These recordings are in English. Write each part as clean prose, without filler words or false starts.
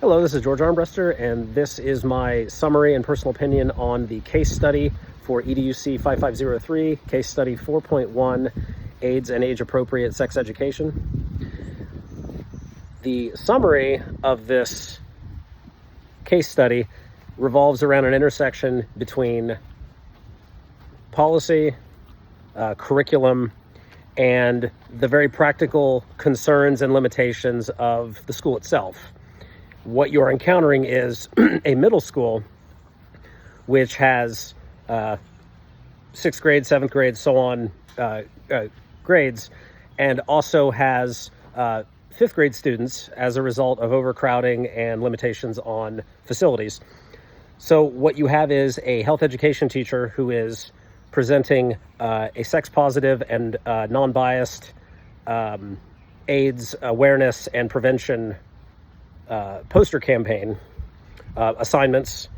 Hello, this is George Armbruster, and this is my summary and personal opinion on the case study for EDUC 5503, case study 4.1, AIDS and age-appropriate sex education. The summary of this case study revolves around an intersection between policy, curriculum, and the very practical concerns and limitations of the school itself. What you're encountering is a middle school which has 6th grade, 7th grade, so on grades, and also has 5th grade students as a result of overcrowding and limitations on facilities. So what you have is a health education teacher who is presenting a sex positive and non-biased AIDS awareness and prevention poster campaign assignments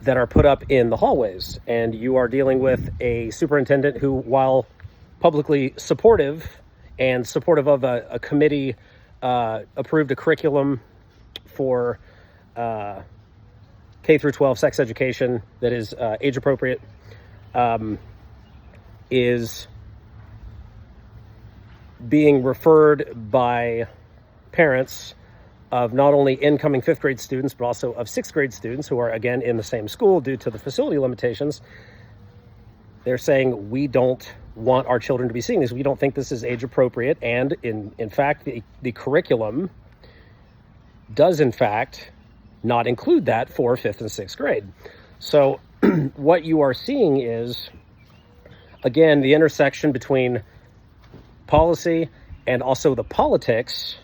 that are put up in the hallways, and you are dealing with a superintendent who, while publicly supportive and supportive of a committee approved a curriculum for K through 12 sex education that is age appropriate, is being referred by parents of not only incoming 5th grade students, but also of 6th grade students who are, again, in the same school due to the facility limitations. They're saying, we don't want our children to be seeing this. We don't think this is age appropriate. And in fact, the curriculum does, in fact, not include that for 5th and 6th grade. So what you are seeing is, again, the intersection between policy and also the politics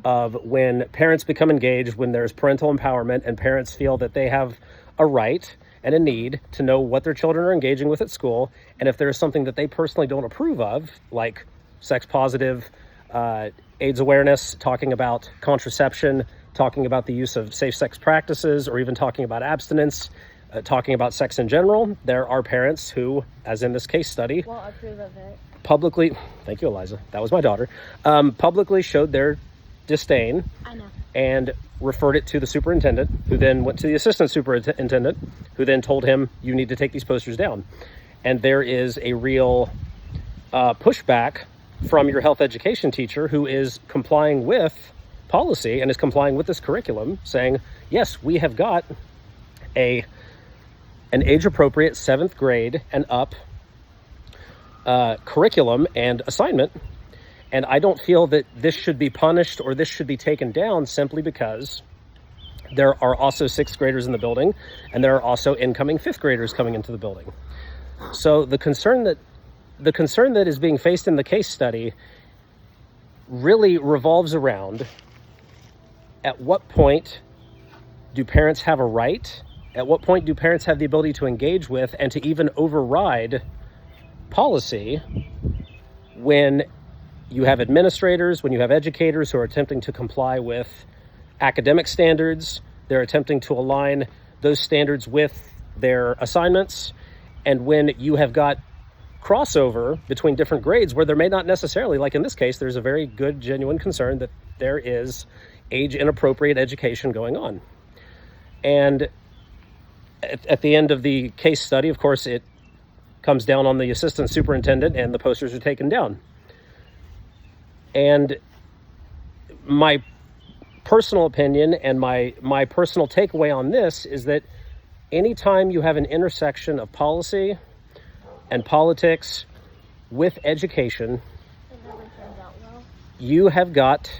of when parents become engaged, when there's parental empowerment and parents feel that they have a right and a need to know what their children are engaging with at school. And if there's something that they personally don't approve of, like sex positive, AIDS awareness, talking about contraception, talking about the use of safe sex practices, or even talking about abstinence, talking about sex in general, there are parents who, as in this case study, won't approve of it. Publicly, thank you, Eliza, that was my daughter, publicly showed their disdain and referred it to the superintendent, who then went to the assistant superintendent, who then told him, you need to take these posters down. And there is a real pushback from your health education teacher, who is complying with policy and is complying with this curriculum, saying, yes, we have got an age-appropriate 7th grade and up curriculum and assignment, and I don't feel that this should be punished or this should be taken down simply because there are also 6th graders in the building, and there are also incoming 5th graders coming into the building. So the concern that is being faced in the case study really revolves around, at what point do parents have a right? At what point do parents have the ability to engage with and to even override policy when you have administrators, when you have educators who are attempting to comply with academic standards, they're attempting to align those standards with their assignments, and when you have got crossover between different grades where there may not necessarily, like in this case, there's a very good, genuine concern that there is age-inappropriate education going on. And at the end of the case study, of course, it comes down on the assistant superintendent and the posters are taken down. And my personal opinion and my personal takeaway on this is that anytime you have an intersection of policy and politics with education, you have got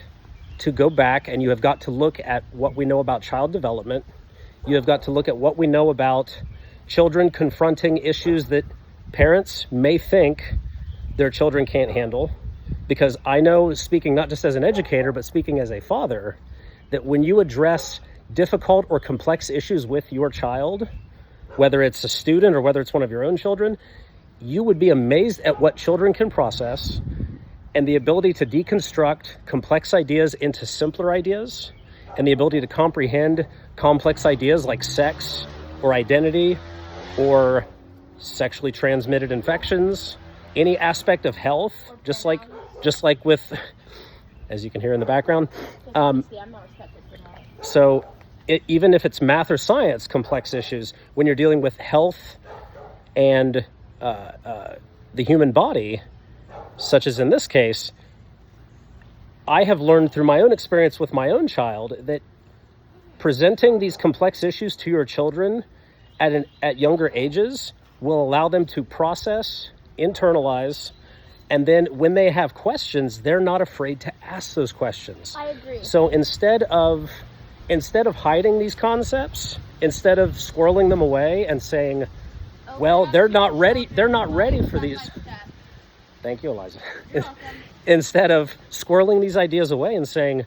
to go back and you have got to look at what we know about child development. You have got to look at what we know about children confronting issues that parents may think their children can't handle. Because I know, speaking not just as an educator, but speaking as a father, that when you address difficult or complex issues with your child, whether it's a student or whether it's one of your own children, you would be amazed at what children can process, and the ability to deconstruct complex ideas into simpler ideas, and the ability to comprehend complex ideas like sex or identity or sexually transmitted infections, any aspect of health, just like with, as you can hear in the background. So even if it's math or science, complex issues, when you're dealing with health and the human body, such as in this case, I have learned through my own experience with my own child that presenting these complex issues to your children at younger ages will allow them to process, internalize, and then when they have questions, they're not afraid to ask those questions. I agree. So instead of hiding these concepts, instead of squirreling them away and saying, well, they're not ready for these. Thank you, Eliza. Instead of squirreling these ideas away and saying,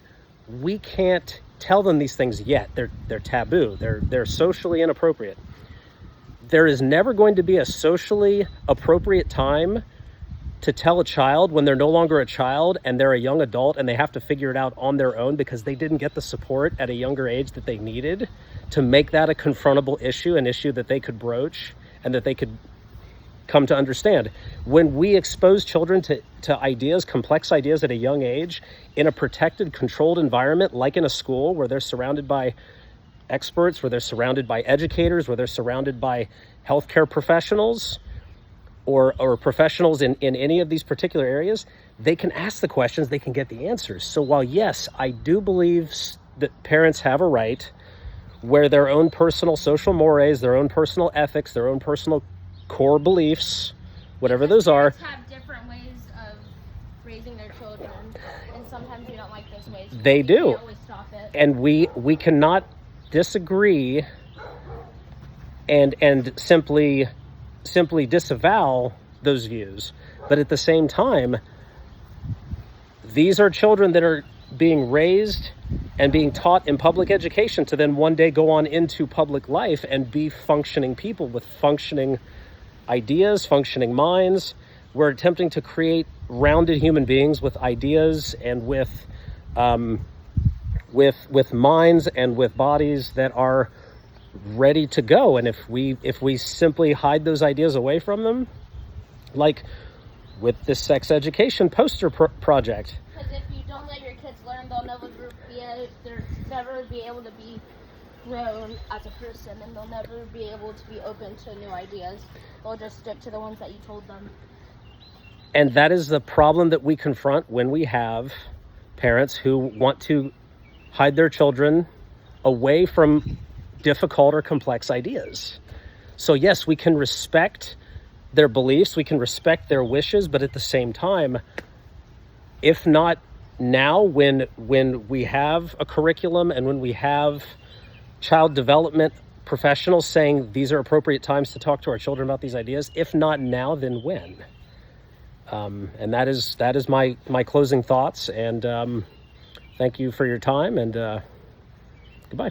we can't tell them these things yet. They're taboo. They're socially inappropriate. There is never going to be a socially appropriate time to tell a child when they're no longer a child and they're a young adult and they have to figure it out on their own because they didn't get the support at a younger age that they needed to make that a confrontable issue, an issue that they could broach and that they could come to understand. When we expose children to ideas, complex ideas at a young age, in a protected, controlled environment, like in a school where they're surrounded by experts, where they're surrounded by educators, where they're surrounded by healthcare professionals, or professionals in any of these particular areas, they can ask the questions, they can get the answers. So while yes, I do believe that parents have a right where their own personal social mores, their own personal ethics, their own personal core beliefs, whatever those are. Parents have different ways of raising their children, and sometimes we don't like those ways. They do. We always stop it. And we cannot disagree and simply disavow those views. But at the same time, these are children that are being raised and being taught in public education to then one day go on into public life and be functioning people with functioning ideas, functioning minds. We're attempting to create rounded human beings with ideas and with minds and with bodies that are ready to go. And if we simply hide those ideas away from them, like with this sex education poster project. Because if you don't let your kids learn, they'll never be able to be grown as a person, and they'll never be able to be open to new ideas. They'll just stick to the ones that you told them. And that is the problem that we confront when we have parents who want to hide their children away from difficult or complex ideas. So yes, we can respect their beliefs, we can respect their wishes, but at the same time, if not now, when we have a curriculum and when we have child development professionals saying these are appropriate times to talk to our children about these ideas, if not now, then when? And that is my closing thoughts. And thank you for your time, and goodbye.